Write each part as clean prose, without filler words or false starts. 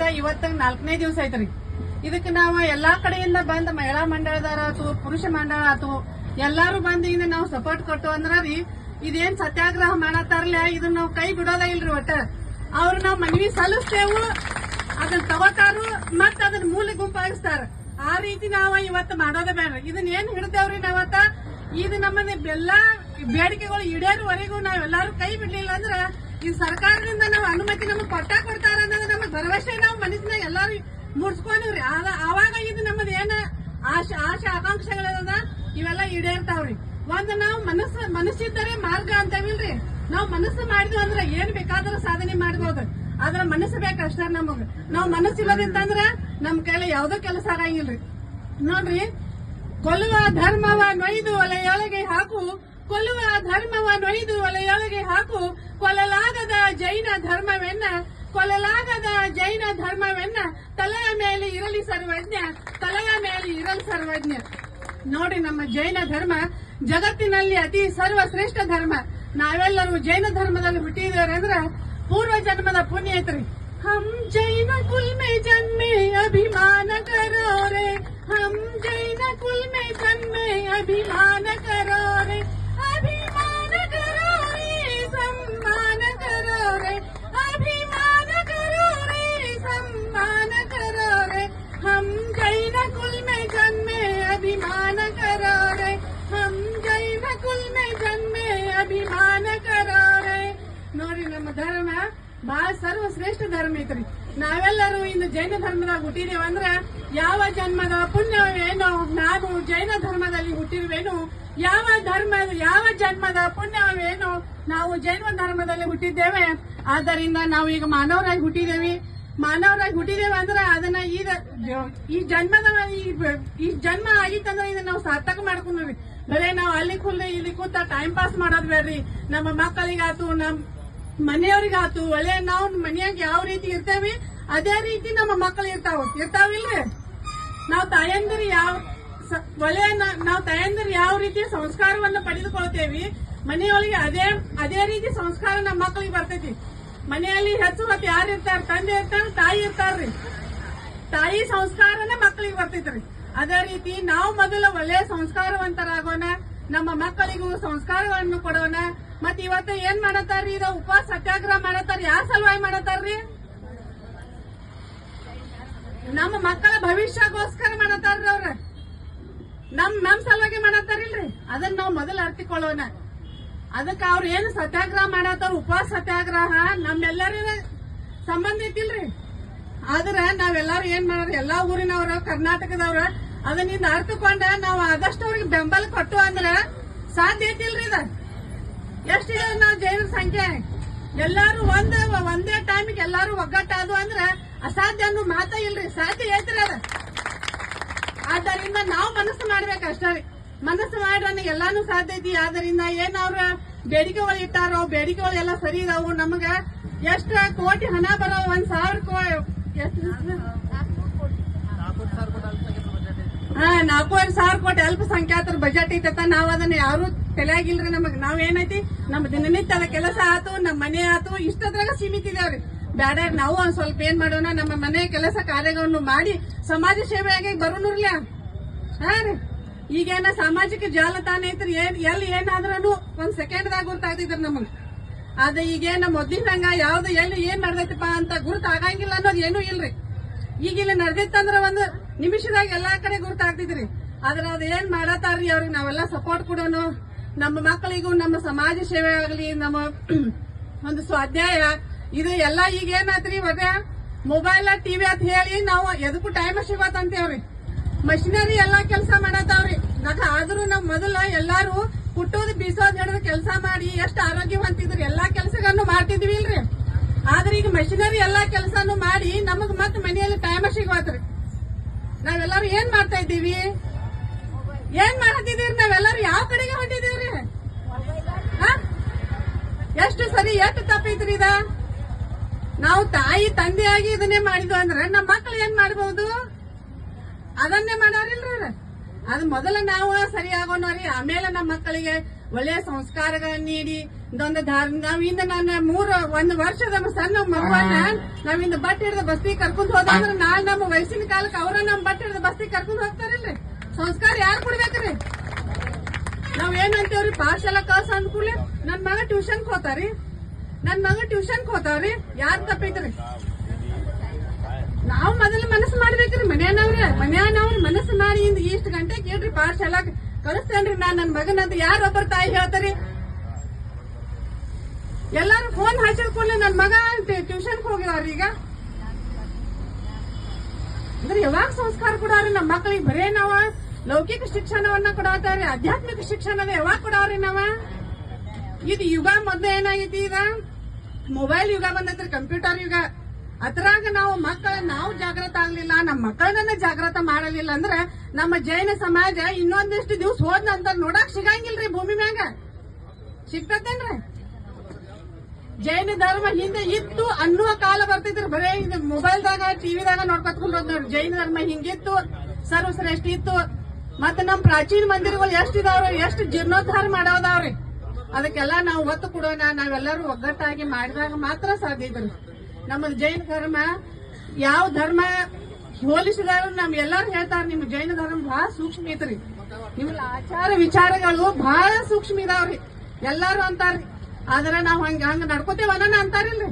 ಹಿಡಿದ ಇವತ್ತ 4ನೇ ದಿವಸ ಐತ್ರಿ. ಇದಕ್ಕೆ ನಾವು ಎಲ್ಲಾ ಕಡೆಯಿಂದ ಬಂದ ಮಹಿಳಾ ಮಂಡಳದಾರ ಆತು, ಪುರುಷ ಮಂಡಳ ಆತು, ಎಲ್ಲಾರು ಬಂದ್ ಇನ್ನ ನಾವು ಸಪೋರ್ಟ್ ಕೊಟ್ಟು ಅಂದ್ರ ರೀ ಇದೇನ್ ಸತ್ಯಾಗ್ರಹ ಮಾಡತ್ತಾರಲ್ಲ ಇದನ್ನ ನಾವು ಕೈ ಬಿಡೋದ ಇಲ್ರಿ. ಒಟ್ಟ ಅವ್ರು ನಾವ್ ಮನವಿ ಸಲ್ಲಿಸ್ತೇವು, ಅದನ್ನ ತಗೋತಾರು ಮತ್ತ ಅದನ್ನ ಮೂಲ ಗುಂಪಾಗಿಸ್ತಾರ. ಆ ರೀತಿ ನಾವ ಇವತ್ತು ಮಾಡೋದ ಬೇಡ. ಇದನ್ನ ಏನ್ ಹಿಡಿದೇವ್ರಿ ನಾವತ್ತ ಇದು ನಮ್ಮನ್ನ ಎಲ್ಲಾ ಬೇಡಿಕೆಗಳು ಈಡೇರುವರೆಗೂ ನಾವೆಲ್ಲಾರು ಕೈ ಬಿಡ್ಲಿಲ್ಲ ಅಂದ್ರ ಈ ಸರ್ಕಾರದಿಂದ ನಾವು ಅನುಮತಿ ನಮಗ್ ಕೊಡ್ತಾರ ಅನ್ನೋದು ನಮಗ್ ಭರವಸೆ ನಾವು ಮನಸ್ಸಿನಾಗ ಎಲ್ಲಾರು ಮೂಡ್ಸ್ಕೊಂಡಿವ್ರಿ. ಆವಾಗ ಇದು ನಮ್ಮದ್ ಏನ ಆಶೆ ಆಕಾಂಕ್ಷೆಗಳದ ಇವೆಲ್ಲ ಈಡೇರ್ತಾವ್ರಿ. ಒಂದ್ ನಾವು ಮನಸ್ಸಿದ್ದರೆ ಮಾರ್ಗ ಅಂತವಿಲ್ರಿ. ನಾವ್ ಮನಸ್ಸು ಮಾಡಿದ್ವಿ ಅಂದ್ರೆ ಏನ್ ಬೇಕಾದ್ರೂ ಸಾಧನೆ ಮಾಡ್ಬೋದು. ಆದ್ರ ಮನಸ್ಸು ಬೇಕಷ್ಟ ನಮಗ್. ನಾವ್ ಮನಸ್ಸಿಲ್ಲದಿಂತಂದ್ರ ನಮ್ ಕೈಲಿ ಯಾವ್ದೋ ಕೆಲಸ ಆಗಂಗಿಲ್ರಿ. ನೋಡ್ರಿ, ಕೊಲ್ಲುವ ಧರ್ಮವ ನೊಯ್ದು ಒಲೆಯೊಳಗೆ ಹಾಕು, ಕೊಲ್ಲುವ ಧರ್ಮವ ನೊಯ್ದು ಒಲೆಯೊಳಗೆ ಹಾಕು, ಕೊಲ್ಲಲಾಗದ ಜೈನ ಧರ್ಮವೆನ್ನ, ಕೊಲ್ಲಲಾಗದ ಜೈನ ಧರ್ಮವೆನ್ನ, ತಲೆಯ ಮೇಲೆ ಇರಲಿ ಸರ್ವಜ್ಞ, ತಲೆಯ ಮೇಲೆ ಇರಲಿ ಸರ್ವಜ್ಞ. ನೋಡಿ, ನಮ್ಮ ಜೈನ ಧರ್ಮ ಜಗತ್ತಿನಲ್ಲಿ ಅತಿ ಸರ್ವಶ್ರೇಷ್ಠ ಧರ್ಮ. ನಾವೆಲ್ಲರೂ ಜೈನ ಧರ್ಮದಲ್ಲಿ ಹುಟ್ಟಿದೇವ್ರಿ ಅಂದ್ರ ಪೂರ್ವ ಜನ್ಮದ ಪುಣ್ಯ ಐತ್ರಿ. ಹಮ್ ಜೈನ ಕುಲ್ ಮೇ ಜನ್ಮೆ ಅಭಿಮಾನ ಕರೋ ರೇ, ಹಮ್ ಜೈನ ಕುಲ್ ಮೇ ಜನ್ಮೆ ಅಭಿಮಾನ ಕರೋ ರೇ, ಅಭಿಮಾನ ಕರೋ ರೇ, ಸಮ್ಮಾನ ಕರೋ ರೇ, ಅಭಿಮಾನ ಕರೋ ರೇ, ಸಮ್ಮಾನ ಕರೋ ರೇ, ಹಮ್ ಜೈನ ಕುಲ್ ಮೇ ಜನ್ಮೆ ಅಭಿಮಾನ ಕರೋ ರೇ, ಹಮ್ ಜೈನ ಕುಲ್ ಮೇ ಜನ್ಮೆ ಅಭಿಮಾನ ಕರೋ ರೇ. ನೋಡಿ, ನಮ್ಮ ಧರ್ಮ ಬಹಳ ಸರ್ವಶ್ರೇಷ್ಠ ಧರ್ಮ ಐತ್ರಿ. ನಾವೆಲ್ಲರೂ ಇನ್ನು ಜೈನ ಧರ್ಮದಾಗ ಹುಟ್ಟಿದೇವಂದ್ರ ಯಾವ ಜನ್ಮದ ಪುಣ್ಯವೇನೋ ನಾವು ಜೈನ ಧರ್ಮದಲ್ಲಿ ಹುಟ್ಟಿರುವೇನು, ಯಾವ ಜನ್ಮದ ಪುಣ್ಯವೇನೋ ನಾವು ಜೈನ ಧರ್ಮದಲ್ಲಿ ಹುಟ್ಟಿದ್ದೇವೆ. ಆದ್ದರಿಂದ ನಾವು ಈಗ ಮಾನವರಾಗಿ ಹುಟ್ಟಿದೇವೆ ಅಂದ್ರ ಅದನ್ನ ಈ ಜನ್ಮ ಆಗಿತ್ತಂದ್ರ ಇದನ್ನ ನಾವು ಸಾರ್ಥಕ ಮಾಡ್ಕೊಂಡ್ರಿ. ಬರೇ ನಾವು ಅಲ್ಲಿ ಇಲ್ಲಿ ಕೂತ ಟೈಮ್ ಪಾಸ್ ಮಾಡೋದ್ ಬೇಡ್ರಿ. ನಮ್ಮ ಮಕ್ಕಳಿಗಾತು, ನಮ್ ಮನೆಯವ್ರಿಗಾತು, ಒಳ್ಳೆ ನಾವು ಮನೆಯಾಗ ಯಾವ ರೀತಿ ಇರ್ತೇವಿ ಅದೇ ರೀತಿ ನಮ್ಮ ಮಕ್ಕಳು ಇರ್ತಾವಿಲ್ರಿ. ನಾವು ತಾಯಂದಿರು ಯಾವ ರೀತಿ ಸಂಸ್ಕಾರವನ್ನು ಪಡೆದುಕೊಳ್ತೇವಿ ಮನೆಯೊಳಗೆ ಅದೇ ರೀತಿ ಸಂಸ್ಕಾರ ನಮ್ಮ ಮಕ್ಕಳಿಗೆ ಬರ್ತೈತಿ. ಮನೆಯಲ್ಲಿ ಹೆಚ್ಚು ಹೊತ್ತು ಯಾರು ಇರ್ತಾರ? ತಂದೆ ಇರ್ತಾರ, ತಾಯಿ ಇರ್ತಾರ್ರಿ. ತಾಯಿ ಸಂಸ್ಕಾರನ ಮಕ್ಕಳಿಗೆ ಬರ್ತೈತ್ರಿ. ಅದೇ ರೀತಿ ನಾವು ಮೊದಲು ಒಳ್ಳೆಯ ಸಂಸ್ಕಾರವಂತರಾಗೋಣ, ನಮ್ಮ ಮಕ್ಕಳಿಗೂ ಸಂಸ್ಕಾರಗಳನ್ನು ಕೊಡೋಣ. ಮತ್ ಇವತ್ತು ಏನ್ ಮಾಡತಾರ್ರಿ? ಇದು ಉಪವಾಸ ಸತ್ಯಾಗ್ರಹ ಮಾಡತಾರ. ಯಾವ ಸಲುವಾಗಿ ಮಾಡತಾರ್ರಿ? ನಮ್ಮ ಮಕ್ಕಳ ಭವಿಷ್ಯಕ್ಕೋಸ್ಕರ ಮಾಡತಾರ್ರಿ. ಅವ್ರ ನಮ್ ಸಲುವಾಗಿ ಮಾಡತಾರಿಲ್ರಿ. ಅದನ್ನ ನಾವು ಮೊದಲು ಅರ್ಥಕೊಳ್ಳೋಣ. ಅದಕ್ಕೆ ಅವ್ರ ಏನು ಸತ್ಯಾಗ್ರಹ ಮಾಡತಾರ, ಉಪವಾಸ ಸತ್ಯಾಗ್ರಹ ನಮ್ಮೆಲ್ಲರಿಗ ಸಂಬಂಧ ಐತಿಲ್ರಿ. ಆದ್ರ ನಾವೆಲ್ಲಾರು ಏನ್ ಮಾಡೋರು, ಎಲ್ಲಾ ಊರಿನವ್ರ, ಕರ್ನಾಟಕದವ್ರ ಅದನ್ನಿಂದ ಅರ್ಥಕೊಂಡ ನಾವು ಆದಷ್ಟು ಅವ್ರಿಗೆ ಬೆಂಬಲ ಕೊಟ್ಟು ಅಂದ್ರ ಸಾಧ್ಯ ಐತಿಲ್ರಿ. ಇದ ಎಷ್ಟಿದೆ ನಾವು ಜೈನರ ಸಂಖ್ಯೆ? ಎಲ್ಲಾರು ಒಂದೇ ಟೈಮಿಗೆ ಎಲ್ಲಾರು ಒಗ್ಗಟ್ಟಾದು ಅಂದ್ರ ಅಸಾಧ್ಯ ಅನ್ನೋ ಮಾತ ಇಲ್ರಿ. ಸಾಧ್ಯ ಐತ್ರಿ ಅದ. ಆದ್ದರಿಂದ ನಾವು ಮನಸ್ಸು ಮಾಡ್ಬೇಕಷ್ಟ ರೀ. ಮನಸ್ಸು ಮಾಡ್ರ ಎಲ್ಲಾನು ಸಾಧ್ಯ ಐತಿ. ಆದ್ರಿಂದ ಏನ್ ಅವ್ರ ಬೇಡಿಕೆಗಳು ಇಟ್ಟಾರೋ ಬೇಡಿಕೆಗಳು ಎಲ್ಲ ಸರಿ ಇದಾವು. ನಮಗ ಎಷ್ಟ ಕೋಟಿ ಹಣ ಬರೋ 1,000 4,500 ಕೋಟಿ ಅಲ್ಪಸಂಖ್ಯಾತರ ಬಜೆಟ್ ಐತತ್ತ. ನಾವ್ ಅದನ್ನ ಯಾರು ತಲೆಯಾಗಿಲ್ರಿ. ನಮಗ್ ನಾವೇನೈತಿ ನಮ್ಮ ದಿನನಿತ್ಯದ ಕೆಲಸ ಆತು, ನಮ್ಮ ಮನೆ ಆತು, ಇಷ್ಟದ್ರಾಗ ಸೀಮಿತ ಇದೇವ್ರಿ. ಬ್ಯಾಡ, ನಾವು ಒಂದ್ ಸ್ವಲ್ಪ ಏನ್ ಮಾಡೋಣ, ನಮ್ಮ ಮನೆ ಕೆಲಸ ಕಾರ್ಯಗಳನ್ನು ಮಾಡಿ ಸಮಾಜ ಸೇವೆಯಾಗಿ ಬರೋಣರ್ಲ. ಹಾ ರೀ, ಈಗೇನ ಸಾಮಾಜಿಕ ಜಾಲತಾಣ ಐತ್ರಿ. ಎಲ್ಲಿ ಏನಾದ್ರೂ ಒಂದ್ ಸೆಕೆಂಡ್ದಾಗ ಗುರ್ತಾಗ್ತಿದ್ರಿ ನಮಗ್. ಅದ ಈಗೇನ ಮೊದ್ಲಿನಂಗ ಯಾವ್ದು ಎಲ್ಲಿ ಏನ್ ನಡ್ದೈತಿಪ್ಪ ಅಂತ ಗುರ್ತ ಆಗಂಗಿಲ್ಲ ಅನ್ನೋದು ಏನೂ ಇಲ್ರಿ. ಈಗ ಇಲ್ಲಿ ನಡ್ದಿತ್ತಂದ್ರ ಒಂದು ನಿಮಿಷದಾಗ ಎಲ್ಲಾ ಕಡೆ ಗುರ್ತಾಗ್ತಿದ್ರಿ. ಆದ್ರ ಅದ ಏನ್ ಮಾಡತಾರ್ರಿ, ಅವ್ರಿಗೆ ನಾವೆಲ್ಲ ಸಪೋರ್ಟ್ ಕೊಡೋಣ. ನಮ್ಮ ಮಕ್ಕಳಿಗೂ ನಮ್ಮ ಸಮಾಜ ಸೇವೆ ಆಗಲಿ, ನಮ್ಮ ಒಂದು ಸ್ವಾಧ್ಯಾಯ ಇದು ಎಲ್ಲ ಈಗ ಏನಾತ್ರಿ, ಇವಾಗ ಮೊಬೈಲ್ ಟಿವಿ ಅಂತ ಹೇಳಿ ನಾವು ಎದಕ್ಕೂ ಟೈಮ್ ಸಿಗತ್ತಂತೇವ್ರಿ. ಮಷಿನರಿ ಎಲ್ಲಾ ಕೆಲಸ ಮಾಡತಾವ್ರಿ. ಆದ್ರೂ ನಾವ್ ಮೊದಲ ಎಲ್ಲಾರು ಕುಟ್ಟೋದು ಬೀಸೋದ್ ಹಿಡಿದು ಕೆಲಸ ಮಾಡಿ ಎಷ್ಟು ಆರೋಗ್ಯವಂತಿದ್ರಿ. ಎಲ್ಲಾ ಕೆಲಸಗಳನ್ನು ಮಾಡ್ತಿದ್ವಿ ಇಲ್ರಿ. ಆದ್ರೆ ಈಗ ಮಷಿನರಿ ಎಲ್ಲಾ ಕೆಲಸನು ಮಾಡಿ ನಮಗ್ ಮತ್ ಮನೆಯಲ್ಲಿ ಟೈಮ್ ಸಿಗತ್ರಿ. ನಾವೆಲ್ಲರೂ ಏನ್ ಮಾಡ್ತಾ ಇದ್ದೀವಿ? ಏನ್ ಮಾಡತ್ತಿದೀರಿ? ನಾವೆಲ್ಲರೂ ಯಾವ ಕಡೆಗೆ ಹೊಂಟಿದೀವ್ರಿ? ಎಷ್ಟು ಸರಿ ಎಷ್ಟು ತಪ್ಪೈತ್ರಿ ಇದ? ನಾವು ತಾಯಿ ತಂದೆಯಾಗಿ ಇದನ್ನೇ ಮಾಡಿದ್ವು ಅಂದ್ರೆ ನಮ್ಮ ಮಕ್ಕಳು ಏನ್ ಮಾಡಬಹುದು? ಅದನ್ನೇ ಮಾಡೋರಿಲ್ರಿ. ಅದು ಮೊದಲ ನಾವು ಸರಿ ಆಗೋಣರಿ. ಆಮೇಲೆ ನಮ್ಮ ಮಕ್ಕಳಿಗೆ ಒಳ್ಳೆಯ ಸಂಸ್ಕಾರಗಳನ್ನ ನೀಡಿ ನಾವಿಂದ ನಾನು ಒಂದು ವರ್ಷದ ಸಣ್ಣ ಮಗುವನ್ನ ನಾವಿಂದ ಬಟ್ಟೆ ಹಿಡಿದ ಬಸ್ತಿಗೆ ಕರ್ಕೊಂಡ್ ಹೋದಂದ್ರೆ ನಾಳೆ ನಮ್ಮ ವಯಸ್ಸಿನ ಕಾಲಕ್ಕೆ ಅವ್ರ ನಮ್ ಬಟ್ಟೆ ಹಿಡಿದ ಬಸ್ತಿಗೆ ಕರ್ಕೊಂಡ್ ಹೋಗ್ತಾರಿಲ್ರಿ. ಸಂಸ್ಕಾರ ಯಾರು ಕೊಡ್ಬೇಕ್ರಿ? ನಾವ್ ಏನಂತೇವ್ರಿ, ಪಾಠಶಾಲಾ ಕಳ್ಸ ಅಂದ್ಕೂಲೆ ನನ್ ಮಗ ಟ್ಯೂಷನ್ಗೆ ಹೋತಾರಿ, ಹೋತಾವ್ರಿ. ಯಾರ್ ತಪ್ಪೈತ್ರಿ? ನಾವ್ ಮೊದಲು ಮನಸ್ಸು ಮಾಡ್ಬೇಕ್ರಿ. ಮನ್ಯಾನವ್ರಿ ಮನಸ್ಸು ಮಾಡಿ ಇಷ್ಟು ಗಂಟೆ ಕೇಳ್ರಿ ಪಾಠಶಾಲಾ ಕಳಿಸ್ತೇನ್ರಿ ನಾನ್ ನನ್ ಮಗನಂತ ಯಾರೊಬ್ಬರ ತಾಯಿ ಹೇಳ್ತಾರಿ? ಎಲ್ಲಾರು ಫೋನ್ ಹಚ್ಚಿದ್ಕೊಳ್ಳಿ ನನ್ ಮಗ ಟ್ಯೂಷನ್ಗೆ ಹೋಗಿದಾವ್ರಿ. ಈಗ ಅಂದ್ರೆ ಯಾವಾಗ ಸಂಸ್ಕಾರ ಕೊಡವ್ರಿ ನಮ್ಮ ಮಕ್ಕಳಿಗೆ? ಬರೇ ನಾವ ಲೌಕಿಕ ಶಿಕ್ಷಣವನ್ನ ಕೊಡತಾವ್ರಿ, ಆಧ್ಯಾತ್ಮಿಕ ಶಿಕ್ಷಣದ ಯಾವಾಗ ಕೊಡವ್ರಿ ನಾವ? ಇದು ಯುಗ ಮೊದ್ಲು ಏನಾಗೈತಿ, ಈಗ ಮೊಬೈಲ್ ಯುಗ ಬಂದೈತ್ರಿ, ಕಂಪ್ಯೂಟರ್ ಯುಗ. ಅದ್ರಾಗ ನಾವು ಜಾಗೃತ ಆಗ್ಲಿಲ್ಲ, ನಮ್ಮ ಮಕ್ಕಳನ್ನ ಜಾಗೃತ ಮಾಡಲಿಲ್ಲ ಅಂದ್ರೆ ನಮ್ಮ ಜೈನ ಸಮಾಜ ಇನ್ನೊಂದಿಷ್ಟು ದಿವ್ಸ ಹೋದ್ನಂತ ನೋಡಕ್ ಸಿಗಂಗಿಲ್ರಿ ಭೂಮಿ ಮ್ಯಾಗ. ಸಿಗ್ತತೇನ್ರಿ? ಜೈನ ಧರ್ಮ ಹಿಂದೆ ಇತ್ತು ಅನ್ನುವ ಕಾಲ ಬರ್ತೈತ್ರಿ. ಬರೇ ಇದು ಮೊಬೈಲ್ದಾಗ ಟಿವಿದಾಗ ನೋಡ್ಕೊತ್ಕೊಂಡು ಹೋದ್ ಜೈನ ಧರ್ಮ ಹಿಂಗಿತ್ತು, ಸರ್ವಶ್ರೇಷ್ಠ ಇತ್ತು. ಮತ್ತೆ ನಮ್ ಪ್ರಾಚೀನ ಮಂದಿರಗಳು ಎಷ್ಟಿದಾವ್ರಿ, ಎಷ್ಟು ಜೀರ್ಣೋದ್ಧಾರ ಮಾಡೋದಾವ್ರಿ. ಅದಕ್ಕೆಲ್ಲ ನಾವು ಒತ್ತು ಕೊಡೋಣ. ನಾವೆಲ್ಲರೂ ಒಗ್ಗಟ್ಟಾಗಿ ಮಾಡಿದಾಗ ಮಾತ್ರ ಸಾಧ್ಯ ಇದ್ರಿ. ನಮ್ಮದು ಜೈನ ಧರ್ಮ ಯಾವ ಧರ್ಮ ಹೋಲಿಸಿದಾರು ನಮ್ ಎಲ್ಲಾರು ಹೇಳ್ತಾರ, ನಿಮ್ ಜೈನ ಧರ್ಮ ಬಹಳ ಸೂಕ್ಷ್ಮ ಐತ್ರಿ, ನಿಮ್ ಆಚಾರ ವಿಚಾರಗಳು ಬಹಳ ಸೂಕ್ಷ್ಮ ಇದಾವ್ರಿ ಎಲ್ಲಾರು ಅಂತಾರ್ರಿ. ಆದ್ರೆ ನಾವ್ ಹಂಗ ನಡ್ಕೋತೇವನ್ನ ಅಂತಾರಿಲ್ರಿ.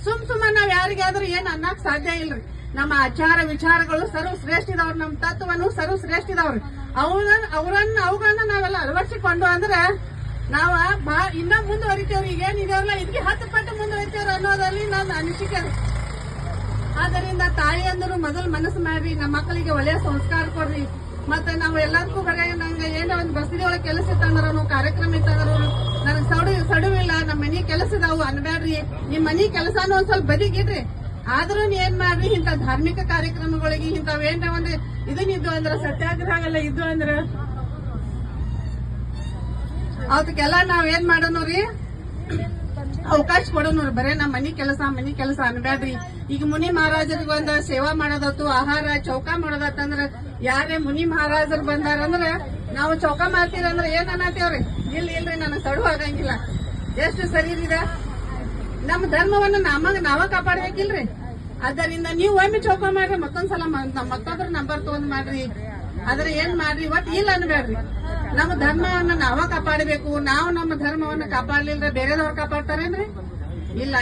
ಸುಮ್ಮ ನಾವ್ ಯಾರಿಗಾದ್ರೂ ಏನ್ ಅನ್ನಕ್ ಸಾಧ್ಯ ಇಲ್ರಿ. ನಮ್ಮ ಆಚಾರ ವಿಚಾರಗಳು ಸರ್ವಶ್ರೇಷ್ಠ ಇದಾವ್ರಿ, ನಮ್ ತತ್ವನು ಸರ್ವಶ್ರೇಷ್ಠ ಇದಾವ್ರಿ. ಅವುಗಳನ್ನ ನಾವೆಲ್ಲ ಅಳವಡಿಸಿಕೊಂಡು ಅಂದ್ರೆ ನಾವ ಇನ್ನ ಮುಂದುವರಿತೇವ್ರಿ. ಈಗೇನಿದೇವ್ರಲ್ಲ ಇದಕ್ಕೆ 10 ಪಟ್ಟು ಮುಂದುವರಿತೇವ್ರಿ ಅನ್ನೋದ್ರಲ್ಲಿ ನನ್ನ ಅನಿಸಿಕೆ. ಆದ್ದರಿಂದ ತಾಯಿಯಂದ್ರು ಮೊದಲು ಮನಸ್ಸು ಮಾಡ್ರಿ, ನಮ್ಮ ಮಕ್ಕಳಿಗೆ ಒಳ್ಳೆಯ ಸಂಸ್ಕಾರ ಕೊಡ್ರಿ. ಮತ್ತೆ ನಾವು ಎಲ್ಲದಕ್ಕೂ ಬರೀ ನಂಗೆ ಏನೋ ಒಂದು ಬಸ್ತಿ ಒಳಗೆ ಕೆಲಸ ಇತ್ತಂದ್ರು, ಕಾರ್ಯಕ್ರಮ ಇತ್ತಂದ್ರು, ನನಗೆ ಸಡುವಿಲ್ಲ, ನಮ್ಮ ಮನಿ ಕೆಲಸ ಇದಾವು ಅನ್ಬೇಡ್ರಿ. ನಿಮ್ ಮನಿ ಕೆಲಸನೂ ಒಂದ್ ಸ್ವಲ್ಪ ಬದಿಗಿಡ್ರಿ. ಆದ್ರೂ ಏನ್ ಮಾಡ್ರಿ, ಇಂಥ ಧಾರ್ಮಿಕ ಕಾರ್ಯಕ್ರಮಗಳಿಗೆ ಇಂಥವೇನ ಒಂದು ಇದನ್ನಿದ್ದು ಅಂದ್ರ ಸತ್ಯಾಗ್ರಹ ಎಲ್ಲ ಇದ್ದು ಅಂದ್ರ ಅವಕ್ಕೆಲ್ಲ ನಾವ್ ಏನ್ ಮಾಡೋಣ್ರಿ, ಅವಕಾಶ ಕೊಡೋಣ್ರಿ. ಬರೇ ನಮ್ಮ ಮನಿ ಕೆಲಸ ಅನ್ಬೇಡ್ರಿ. ಈಗ ಮುನಿ ಮಹಾರಾಜರಿಗೆ ಒಂದ್ ಸೇವಾ ಮಾಡೋದತ್ತು, ಆಹಾರ ಚೌಕ ಮಾಡೋದತ್ತಂದ್ರ ಯಾರೇ ಮುನಿ ಮಹಾರಾಜರು ಬಂದಾರಂದ್ರ ನಾವು ಚೌಕ ಮಾಡ್ತೀರಂದ್ರ ಏನ್ ಅನ್ನತೇವ್ರಿ? ಇಲ್ರಿ ನನಗ್ ಸಡು ಆಗಂಗಿಲ್ಲ. ಎಷ್ಟು ಸರಿ ಇದೆ, ನಮ್ಮ ಧರ್ಮವನ್ನ ನಾವ ಕಾಪಾಡ್ಬೇಕಿಲ್ರಿ. ಆದ್ದರಿಂದ ನೀವು ಒಮ್ಮೆ ಚೌಕ ಮಾಡ್ರಿ, ಮತ್ತೊಂದ್ಸಲ ಮತ್ತೊಬ್ರ ನಂಬರ್ ತಗೊಂಡ್ ಮಾಡ್ರಿ. ಆದ್ರೆ ಏನ್ ಮಾಡ್ರಿ, ಒಟ್ ಇಲ್ಲ ಅನ್ಬೇಡ್ರಿ. ನಮ್ಮ ಧರ್ಮವನ್ನ ನಾವ ಕಾಪಾಡಬೇಕು. ನಾವು ನಮ್ಮ ಧರ್ಮವನ್ನ ಕಾಪಾಡ್ಲಿಲ್ರ ಬೇರೆದವ್ರು ಕಾಪಾಡ್ತಾರೇನ್ರಿ? ಇಲ್ಲ.